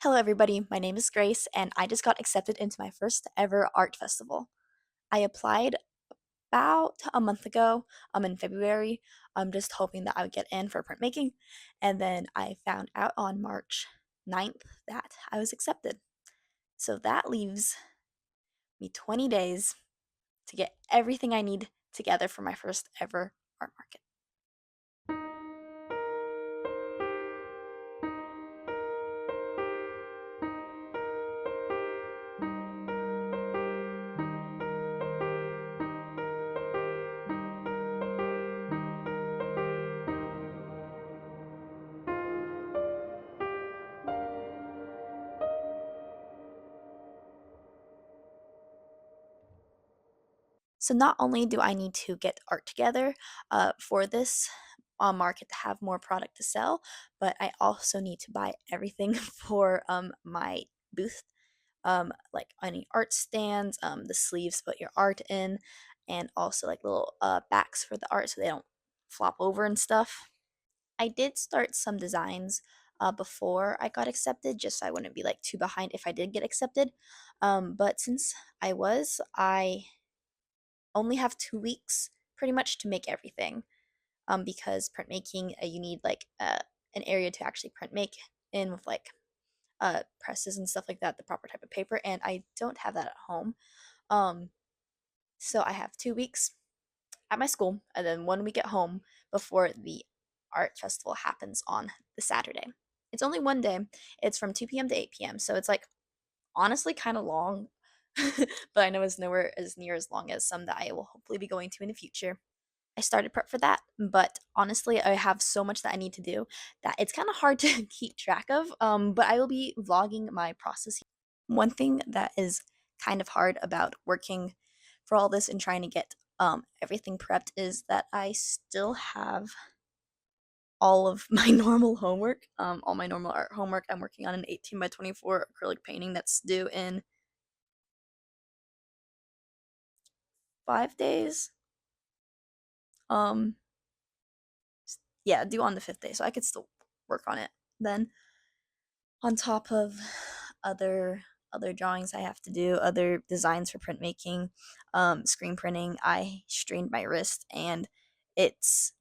Hello, everybody. My name is Grace, and I just got accepted into my first ever art festival. I applied about a month ago, in February. I'm just hoping that I would get in for printmaking, and then I found out on March 9th that I was accepted. So that leaves me 20 days to get everything I need together for my first ever art market. So not only do I need to get art together for this market to have more product to sell, but I also need to buy everything for my booth, like any art stands, the sleeves to put your art in, and also like little backs for the art so they don't flop over and stuff. I did start some designs before I got accepted, just so I wouldn't be like too behind if I did get accepted. But since I only have 2 weeks pretty much to make everything. Because printmaking, you need like an area to actually print make in with like presses and stuff like that, the proper type of paper, and I don't have that at home. Um, so I have 2 weeks at my school, and then 1 week at home before the art festival happens on the Saturday. It's only one day. It's from 2 p.m. to 8 p.m. So it's like honestly kind of long, but I know it's nowhere as near as long as some that I will hopefully be going to in the future. I started prep for that, but honestly, I have so much that I need to do that it's kind of hard to keep track of. But I will be vlogging my process. One thing that is kind of hard about working for all this and trying to get everything prepped is that I still have all of my normal homework, all my normal art homework. I'm working on an 18 by 24 acrylic painting that's due in 5 days. Um, yeah, due on the fifth day, so I could still work on it then. On top of other drawings I have to do, other designs for printmaking, screen printing. I strained my wrist, and it's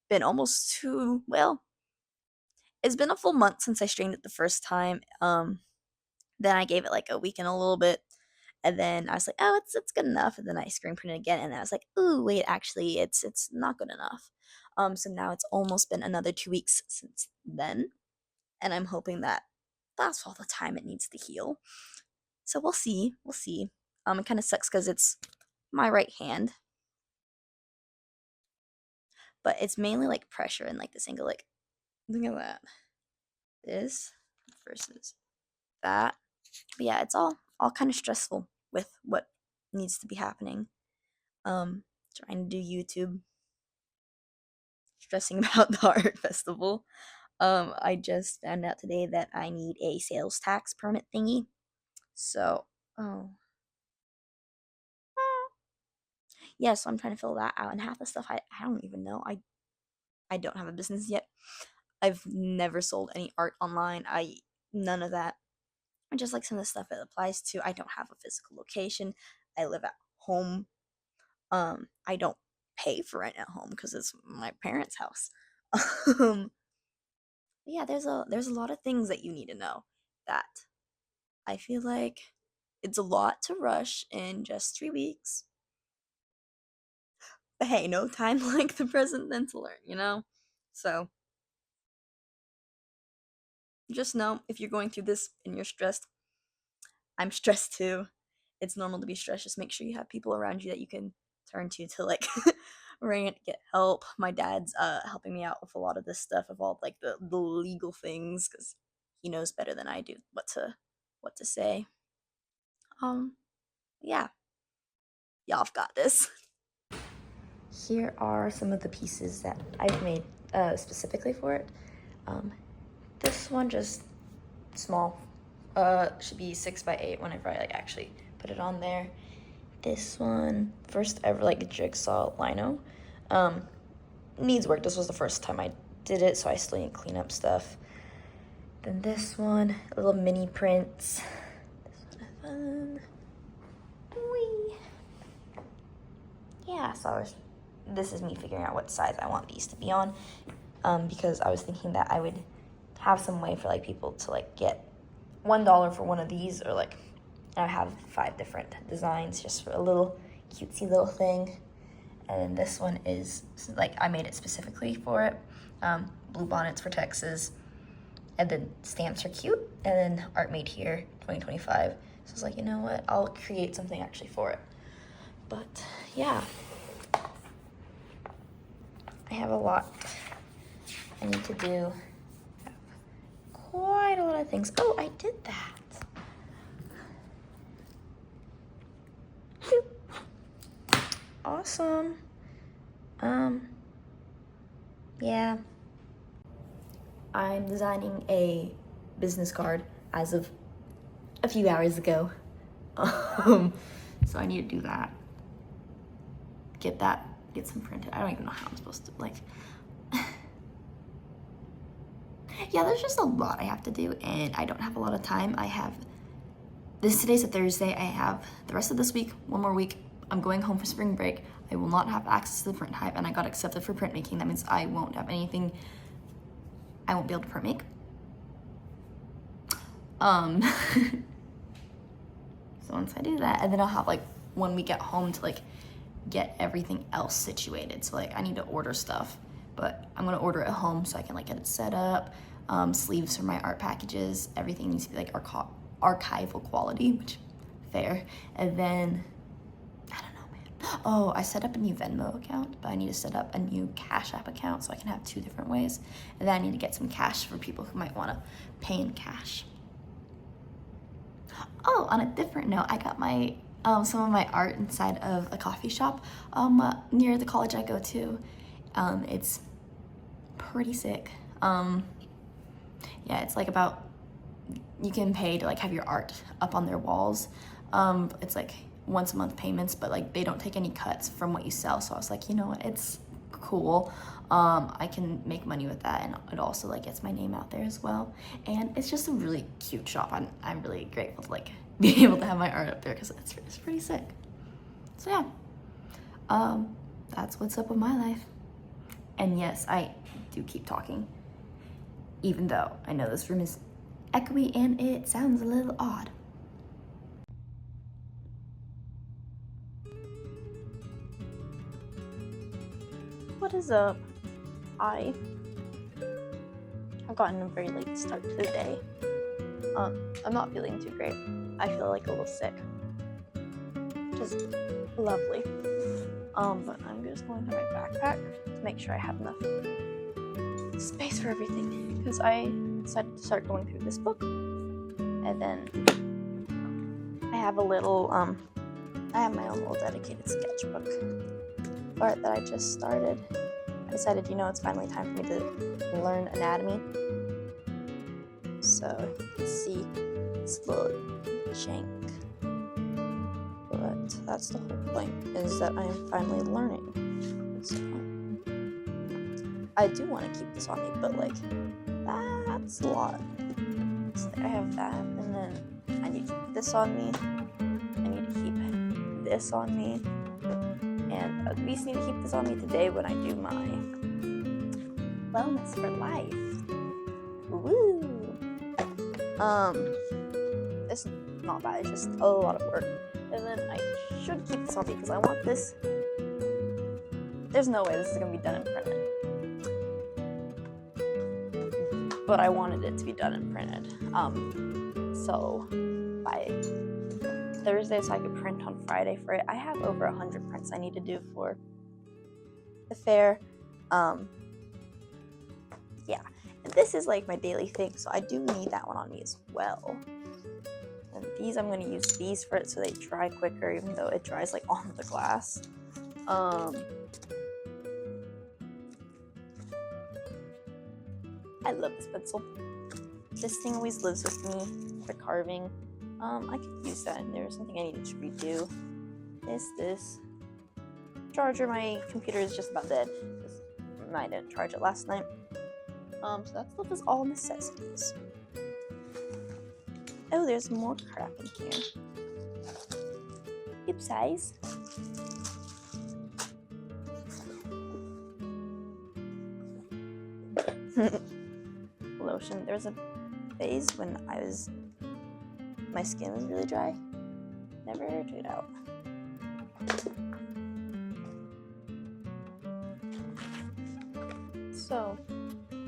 been almost two. Well, it's been a full month since I strained it the first time. Then I gave it like a week and a little bit, and then I was like, oh, it's good enough. And then I screen printed again, and I was like, ooh, wait, actually, it's not good enough. So now it's almost been another 2 weeks since then, and I'm hoping that that's all the time it needs to heal. So we'll see. We'll see. It kind of sucks because it's my right hand, but it's mainly like pressure and like this angle. Like, look at that. This versus that. But yeah, it's all kind of stressful with what needs to be happening. Trying to do YouTube, stressing about the art festival. I just found out today that I need a sales tax permit thingy. So, oh, yeah, so I'm trying to fill that out, and half the stuff I don't even know. I don't have a business yet. I've never sold any art online. I None of that. And just like some of the stuff it applies to, I don't have a physical location. I live at home. I don't pay for rent at home because it's my parents' house. um, yeah, there's a lot of things that you need to know that I feel like it's a lot to rush in just 3 weeks. But hey, no time like the present then to learn. So just know if you're going through this and you're stressed, I'm stressed too. It's normal to be stressed. Just make sure you have people around you that you can turn to like rant, get help. My dad's helping me out with a lot of this stuff, of all like the legal things, because he knows better than I do what to say. Um, yeah, y'all have got this. Here are some of the pieces that I've made specifically for it. Um, this one just small, should be 6 by 8 whenever I like actually put it on there. This one, first ever like jigsaw lino, needs work. This was the first time I did it, so I still need to clean up stuff. Then this one, little mini prints. This one is fun. Whee! Yeah, so this is me figuring out what size I want these to be on, because I was thinking that I would have some way for like people to like get $1 for one of these, or like I have 5 different designs just for a little cutesy little thing. And then this one is like I made it specifically for it. Blue bonnets for Texas, and then stamps are cute, and then art made here 2025. So I was like, you know what, I'll create something actually for it. But yeah, I have a lot I need to do. I have quite a lot of things. Oh, I did that. Boop. Awesome. Yeah. I'm designing a business card as of a few hours ago. So I need to do that. Get some printed. I don't even know how I'm supposed to, like, yeah, there's just a lot I have to do, and I don't have a lot of time. Today's a Thursday. I have the rest of this week, one more week. I'm going home for spring break. I will not have access to the print hive, and I got accepted for printmaking. That means I won't have anything. I won't be able to print make. So once I do that, and then I'll have like 1 week at home to like get everything else situated. So like I need to order stuff, but I'm gonna order it at home so I can like get it set up. Sleeves for my art packages. Everything needs to be like archival quality, which fair. And then I don't know, man. Oh, I set up a new Venmo account, but I need to set up a new Cash App account so I can have 2 different ways. And then I need to get some cash for people who might want to pay in cash. Oh, on a different note, I got my some of my art inside of a coffee shop near the college I go to. It's pretty sick. Yeah, it's like you can pay to like have your art up on their walls. It's like once a month payments, but like they don't take any cuts from what you sell. So I was like, you know what, it's cool. I can make money with that, and it also like gets my name out there as well. And it's just a really cute shop. I'm really grateful to like be able to have my art up there because it's pretty sick. So yeah, that's what's up with my life. And yes, I do keep talking, even though I know this room is echoey and it sounds a little odd. What is up? I have gotten a very late start to the day. I'm not feeling too great. I feel like a little sick. Just lovely. But I'm just going through my backpack to make sure I have enough space for everything, because I decided to start going through this book, and then I have a little I have my own little dedicated sketchbook for it that I just started. I decided, it's finally time for me to learn anatomy. So you can see this little shank. But that's the whole point, is that I am finally learning. So I do want to keep this on me, but like that's a lot. So I have that, and then I need to keep this on me. I need to keep this on me. And at least need to keep this on me today when I do my wellness for life. Woo! It's not bad, it's just a lot of work. And then I should keep this on me because I want this. There's no way this is gonna be done and printed. But I wanted it to be done and printed. So by Thursday, so I could print on Friday for it. I have over 100 prints I need to do for the fair. Yeah, and this is like my daily thing, so I do need that one on me as well. And these, I'm going to use these for it so they dry quicker, even though it dries like on the glass. I love this pencil. This thing always lives with me for carving. I could use that, and there's something I needed to redo. This charger. My computer is just about dead because I didn't charge it last night. So that stuff is all necessities. Oh, there's more crap in here. Hip size. Lotion. There was a phase when my skin was really dry. Never took it out. So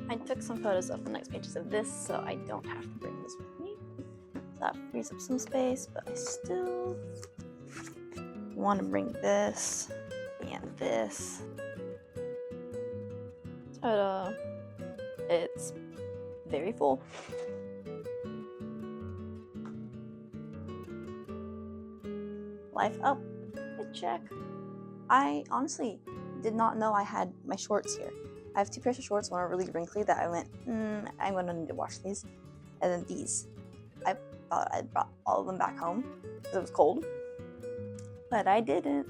I took some photos of the next pages of this so I don't have to bring this with me. So that frees up some space, but I still want to bring this and this. Ta-da! It's very full. Life up. Good check. I honestly did not know I had my shorts here. I have 2 pairs of shorts, one are really wrinkly that I went, I'm gonna need to wash these. And then these. I thought I'd brought all of them back home because it was cold. But I didn't.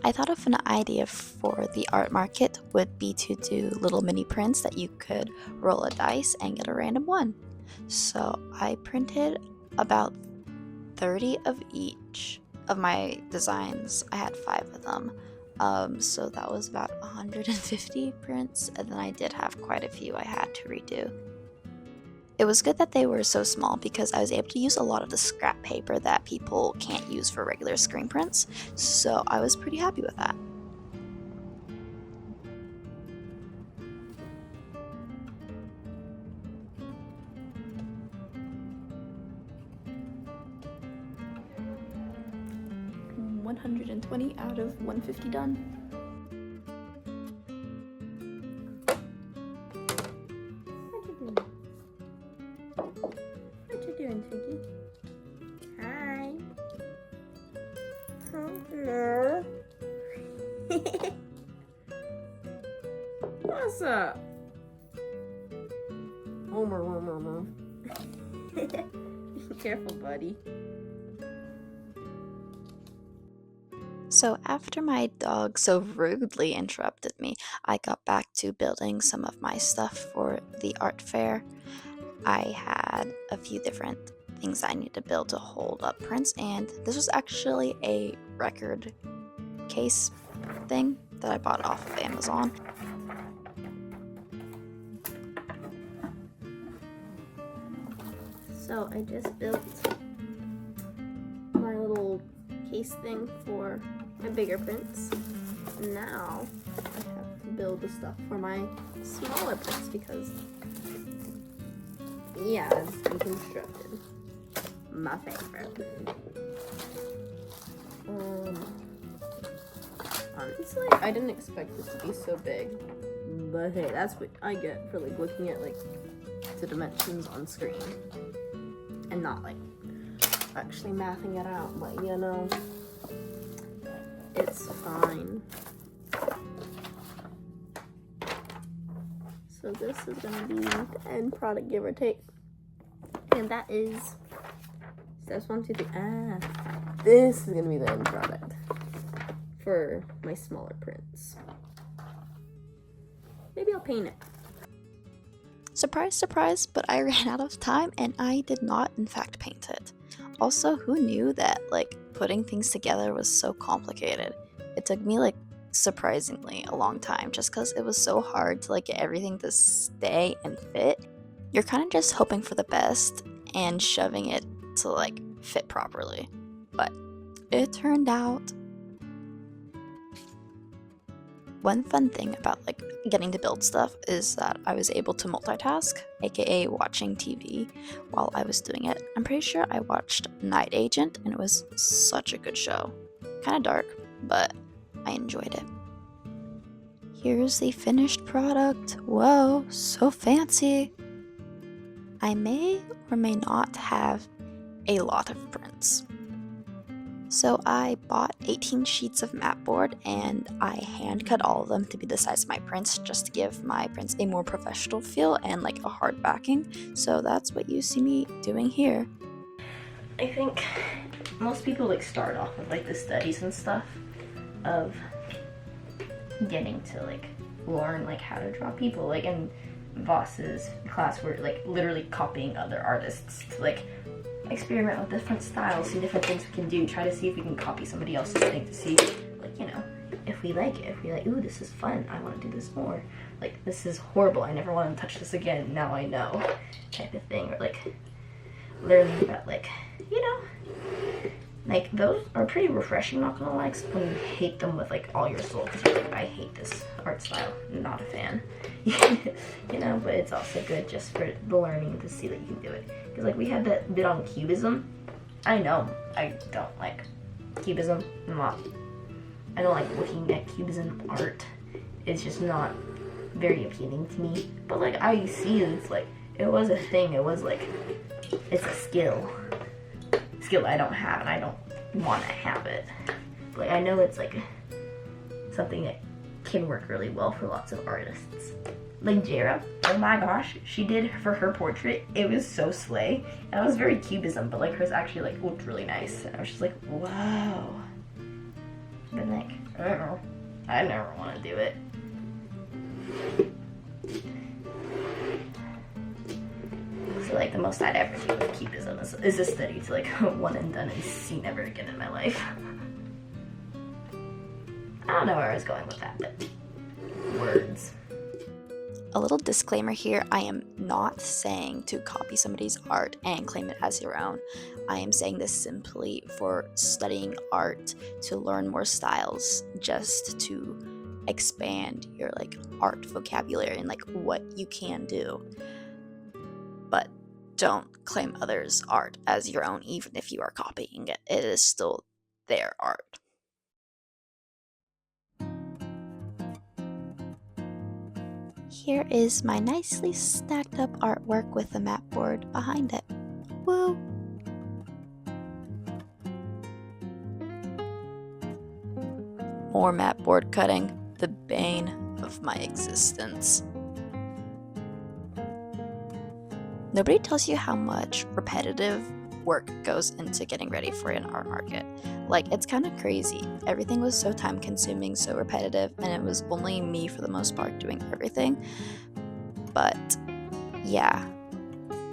I thought of an idea for the art market would be to do little mini prints that you could roll a dice and get a random one. So I printed about 30 of each of my designs. I had 5 of them. So that was about 150 prints, and then I did have quite a few I had to redo. It was good that they were so small because I was able to use a lot of the scrap paper that people can't use for regular screen prints, so I was pretty happy with that. $120 out of 150 done. What you doing, Twiggy? Hi. Hello. What's up? Careful, buddy. So after my dog so rudely interrupted me, I got back to building some of my stuff for the art fair. I had a few different things I needed to build to hold up prints, and this was actually a record case thing that I bought off of Amazon. So I just built my little case thing for my bigger prints. Now I have to build the stuff for my smaller prints because, yeah, it's deconstructed. My favorite. Honestly, I didn't expect this to be so big, but hey, that's what I get for like looking at like the dimensions on screen and not like actually mathing it out, but you know, it's fine. So this is gonna be the end product, give or take, and that is steps 1, 2, 3. This is gonna be the end product for my smaller prints. Maybe I'll paint it. Surprise, surprise, but I ran out of time and I did not in fact paint it. Also, who knew that like putting things together was so complicated? It took me like surprisingly a long time just because it was so hard to like get everything to stay and fit. You're kind of just hoping for the best and shoving it to like fit properly, but it turned out. One fun thing about like getting to build stuff is that I was able to multitask, aka watching TV while I was doing it. I'm pretty sure I watched Night Agent and it was such a good show. Kind of dark, but I enjoyed it. Here's the finished product. Whoa, so fancy. I may or may not have a lot of prints. So I bought 18 sheets of mat board and I hand cut all of them to be the size of my prints just to give my prints a more professional feel and like a hard backing. So that's what you see me doing here. I think most people like start off with like the studies and stuff of getting to like learn like how to draw people, like, and Voss's class were like literally copying other artists to like experiment with different styles, see different things we can do, try to see if we can copy somebody else's thing to see, like, you know, if we like it, if we like, ooh, this is fun, I want to do this more. Like, this is horrible, I never want to touch this again, now I know, type of thing. Or like learning about, like, you know, like those are pretty refreshing, not gonna lie, except when you hate them with like all your soul, because you're like, I hate this art style, not a fan. You know, but it's also good just for the learning to see that you can do it. Because like we had that bit on cubism. I know I don't like cubism. I don't like looking at cubism art. It's just not very appealing to me. But like I see it's like it was a thing. It was like it's a skill I don't have, and I don't want to have it. Like I know it's like something that can work really well for lots of artists. Like Jera, oh my gosh, she did for her portrait. It was so slay. And it was very cubism, but like hers actually like looked really nice. And I was just like, wow. But like, I don't know. I never want to do it. So like the most I'd ever do with cubism is a study to like one and done and see never again in my life. I don't know where I was going with that, but words. A little disclaimer here, I am not saying to copy somebody's art and claim it as your own. I am saying this simply for studying art, to learn more styles, just to expand your like art vocabulary and like what you can do. But don't claim others' art as your own, even if you are copying it. It is still their art. Here is my nicely stacked up artwork with the map board behind it. Woo! More map board cutting, the bane of my existence. Nobody tells you how much repetitive work goes into getting ready for an art market. Like, it's kind of crazy. Everything was so time consuming, so repetitive, and it was only me for the most part doing everything. But yeah,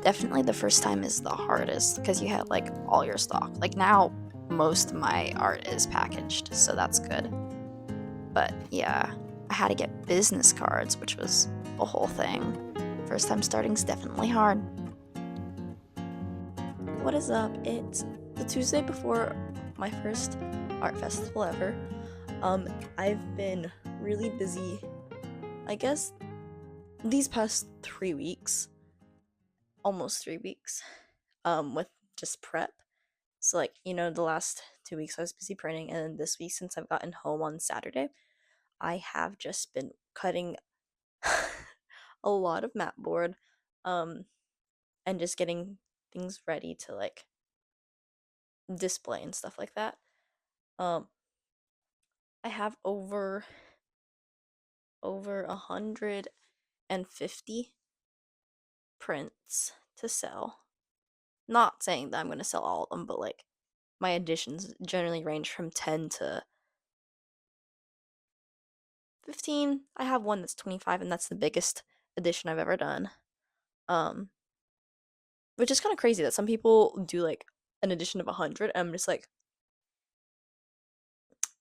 definitely the first time is the hardest because you have like all your stock. Like now, most of my art is packaged, so that's good. But yeah, I had to get business cards, which was a whole thing. First time starting's definitely hard. What is up? It's the Tuesday before my first art festival ever. I've been really busy, I guess, these past 3 weeks, almost 3 weeks, with just prep. So like, the last 2 weeks I was busy printing, and then this week, since I've gotten home on Saturday, I have just been cutting a lot of mat board, and just getting things ready to like display and stuff like that. Um, I have over 150 prints to sell. Not saying that I'm gonna sell all of them, but like my editions generally range from 10 to 15. I have one that's 25, and that's the biggest edition I've ever done. Um, which is kind of crazy that some people do like an edition of 100. And I'm just like,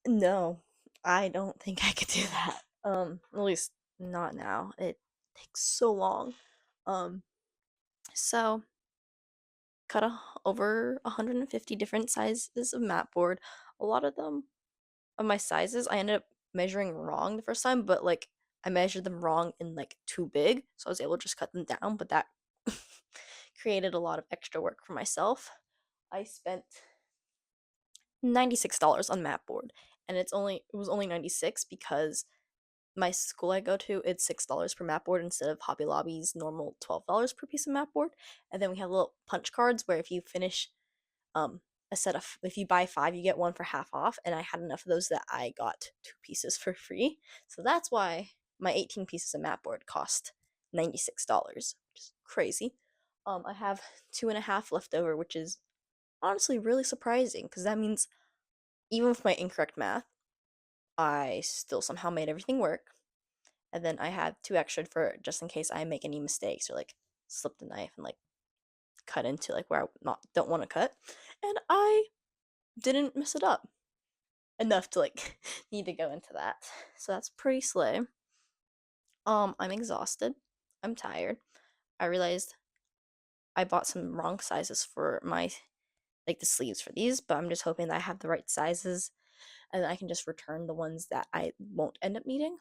no, I don't think I could do that. At least not now. It takes so long. Um, so cut over 150 different sizes of mat board. A lot of them of my sizes I ended up measuring wrong the first time, but like I measured them wrong in like too big, so I was able to just cut them down, but that created a lot of extra work for myself. I spent $96 on mat board, and it was only 96 because my school I go to, it's $6 per mat board instead of Hobby Lobby's normal $12 per piece of mat board. And then we have little punch cards where if you finish a set of, if you buy 5 you get one for half off, and I had enough of those that I got 2 pieces for free. So that's why my 18 pieces of mat board cost $96, which is crazy. I have 2.5 left over, which is honestly really surprising because that means even with my incorrect math, I still somehow made everything work. and then I have two extra for just in case I make any mistakes or like slip the knife and like cut into like where I not don't want to cut, and I didn't mess it up enough to like need to go into that. So that's pretty slay. I'm exhausted. I'm tired. I realized I bought some wrong sizes for my like the sleeves for these, but I'm just hoping that I have the right sizes and then I can just return the ones that I won't end up needing.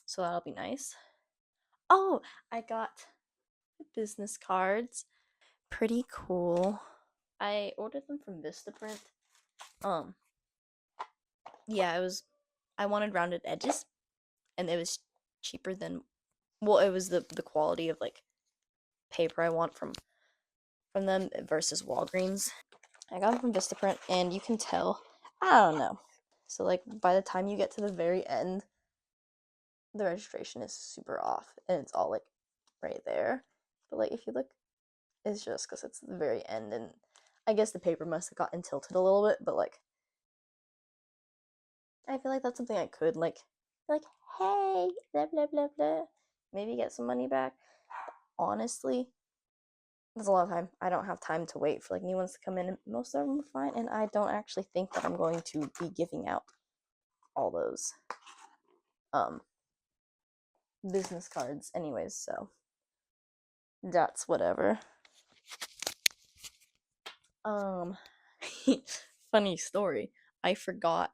So that'll be nice. Oh, I got business cards. Pretty cool. I ordered them from Vistaprint. Um, yeah, it was I wanted rounded edges and it was cheaper than well, it was the quality of like paper I want from them versus Walgreens. I got them from Vistaprint and you can tell, I don't know. So like by the time you get to the very end, the registration is super off and it's all like right there. But like if you look, it's just because it's the very end and I guess the paper must have gotten tilted a little bit, but like I feel like that's something I could like hey blah blah blah blah maybe get some money back. Honestly, that's a lot of time. I don't have time to wait for like new ones to come in. And most of them are fine, and I don't actually think that I'm going to be giving out all those um business cards anyways. So that's whatever. Um, funny story. I forgot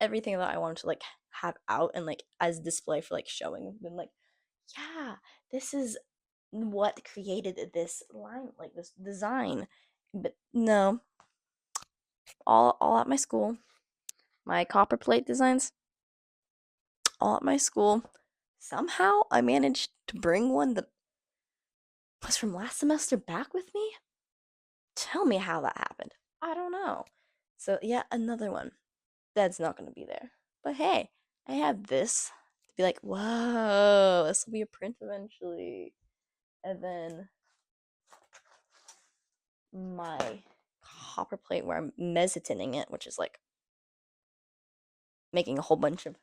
everything that I wanted to like have out and like as display for like showing. Been like, yeah, this is what created this line, like this design. But no, all at my school. My copper plate designs, all at my school. Somehow I managed to bring one that was from last semester back with me. Tell me how that happened. I don't know. So yeah, another one that's not gonna be there. But hey, I have this to be like, whoa, this will be a print eventually. And then my copper plate where I'm mezzetining it, which is like making a whole bunch of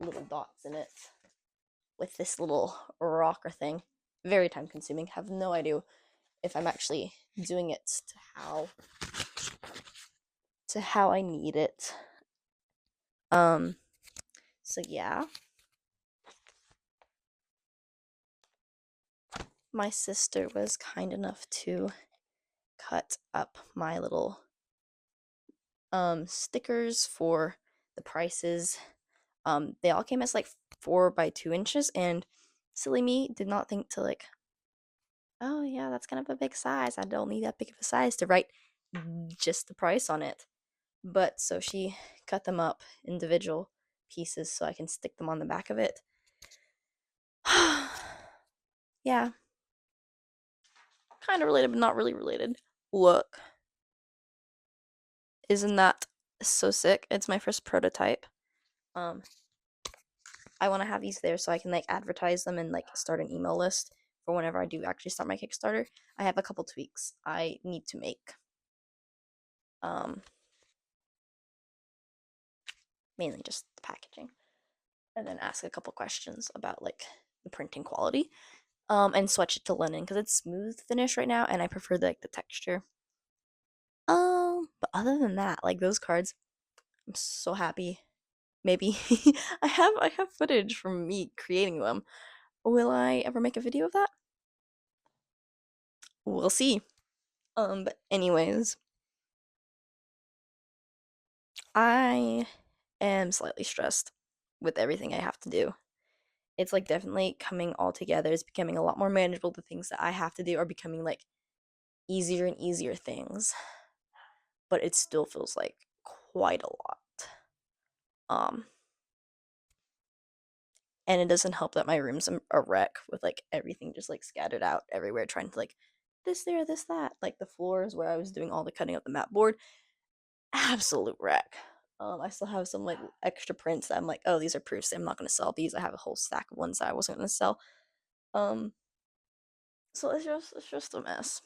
little dots in it with this little rocker thing. Very time consuming. Have no idea if I'm actually doing it to how I need it. Um so yeah. My sister was kind enough to cut up my little stickers for the prices. They all came as like 4 by 2 inches, and silly me did not think to like, oh yeah, that's kind of a big size. I don't need that big of a size to write just the price on it. But so she cut them up individual pieces so I can stick them on the back of it. Yeah, kind of related, but not really related. Look, isn't that so sick? It's my first prototype. Um, I want to have these there so I can like advertise them and like start an email list for whenever I do actually start my Kickstarter. I have a couple tweaks I need to make. Um, Mainly just the packaging, and then ask a couple questions about like the printing quality. And switch it to linen because it's smooth finish right now, and I prefer the texture. But other than that, like those cards, I'm so happy. Maybe I have footage from me creating them. Will I ever make a video of that? We'll see. But anyways, I am slightly stressed with everything I have to do. It's like definitely coming all together. It's becoming a lot more manageable. The things that I have to do are becoming like easier and easier things, but it still feels like quite a lot. Um, and it doesn't help that my room's a wreck with like everything just like scattered out everywhere, trying to like this there, this that. Like the floors where I was doing all the cutting of the mat board, absolute wreck. I still have some like extra prints that I'm like, oh, these are proofs. I'm not gonna sell these. I have a whole stack of ones that I wasn't gonna sell. Um, so it's just a mess,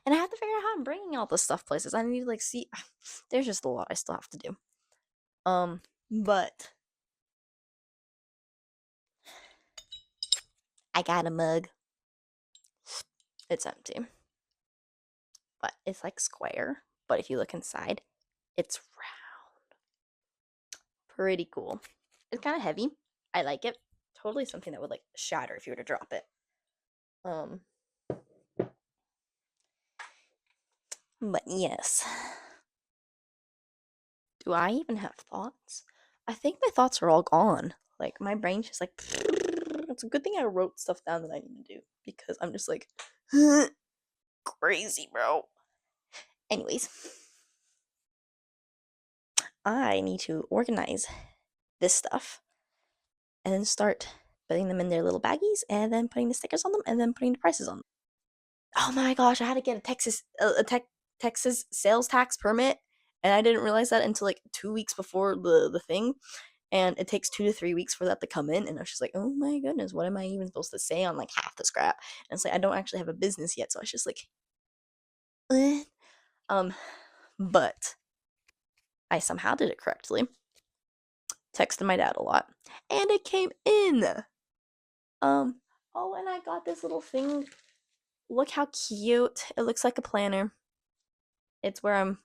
and I have to figure out how I'm bringing all this stuff places. I need to like see. There's just a lot I still have to do. Um, But I got a mug. It's empty, but it's like square. But if you look inside, it's round. Pretty cool. It's kind of heavy. I like it. Totally something that would like shatter if you were to drop it. Um, but yes. Do I even have thoughts? I think my thoughts are all gone. Like my brain's just like it's a good thing I wrote stuff down that I need to do because I'm just like crazy, bro. Anyways, I need to organize this stuff and then start putting them in their little baggies and then putting the stickers on them and then putting the prices on them. Oh my gosh, I had to get Texas sales tax permit and I didn't realize that until like 2 weeks before the thing. And it takes 2 to 3 weeks for that to come in. And I was just like, oh my goodness, what am I even supposed to say on like half the scrap? And it's like I don't actually have a business yet, so I was just like, eh. But I somehow did it correctly. Texted my dad a lot, and it came in. Oh, and I got this little thing. Look how cute! It looks like a planner. It's where I'm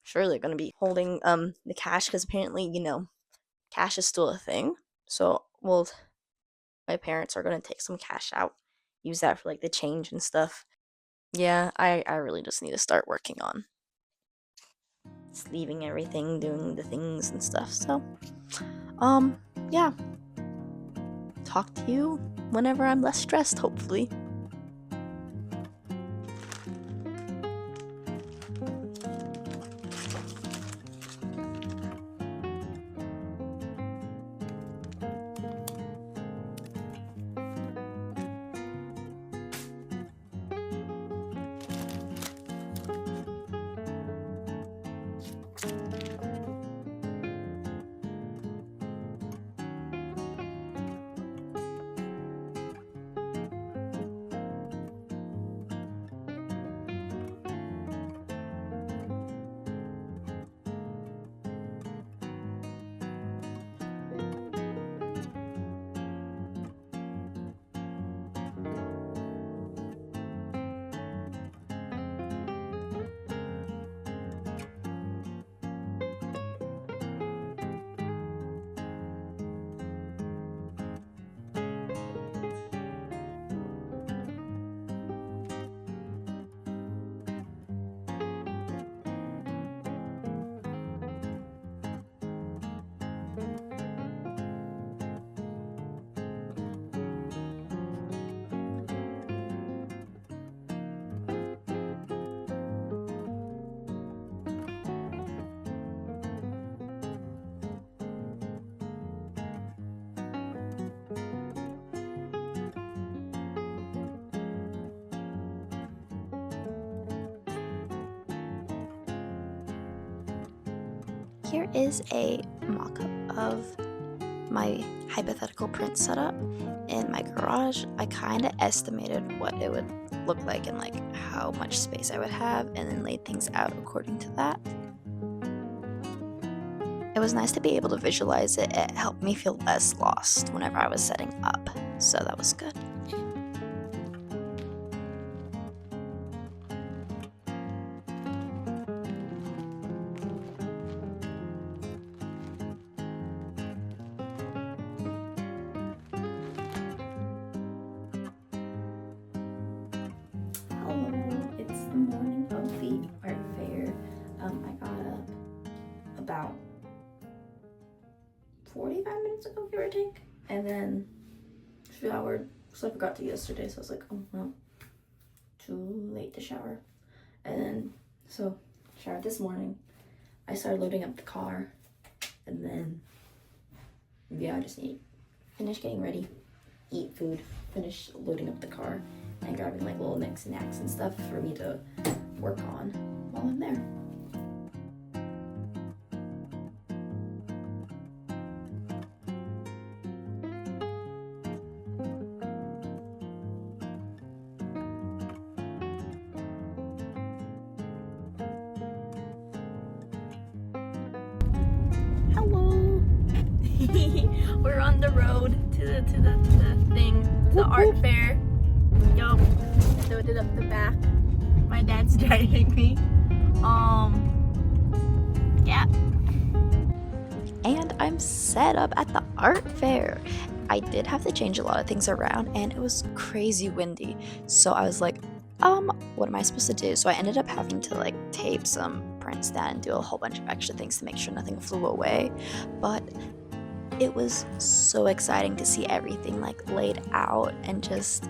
surely going to be holding the cash because apparently cash is still a thing. So my parents are going to take some cash out, use that for like the change and stuff. Yeah, I really just need to start working on sleeving everything, doing the things and stuff. So, yeah. Talk to you whenever I'm less stressed, hopefully. Here is a mock-up of my hypothetical print setup in my garage. I kind of estimated what it would look like and like how much space I would have and then laid things out according to that. It was nice to be able to visualize it. It helped me feel less lost whenever I was setting up, so that was good. It's the morning of the art fair. I got up about 45 minutes ago, give or take, and then showered. So I forgot to yesterday, so I was like, oh well, too late to shower. And then so showered this morning. I started loading up the car, and then yeah, I just need to finish getting ready, eat food, finish loading up the car, and grabbing like little snacks and stuff for me to work on while I'm there. Hello! We're on the road to the thing, to the art fair. Yup. The back. My dad's driving me. Yeah. And I'm set up at the art fair. I did have to change a lot of things around, and it was crazy windy. So I was like, what am I supposed to do? So I ended up having to like tape some prints down and do a whole bunch of extra things to make sure nothing flew away. But it was so exciting to see everything like laid out and just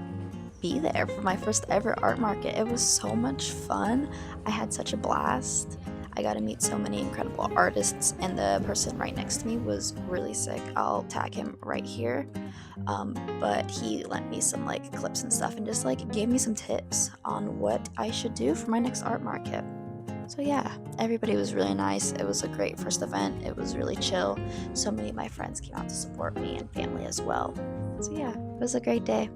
be there for my first ever art market. It was so much fun. I had such a blast. I got to meet so many incredible artists, and the person right next to me was really sick. I'll tag him right here. But he lent me some like clips and stuff and just like gave me some tips on what I should do for my next art market. So yeah, everybody was really nice. It was a great first event. It was really chill. So many of my friends came out to support me and family as well. So yeah, it was a great day.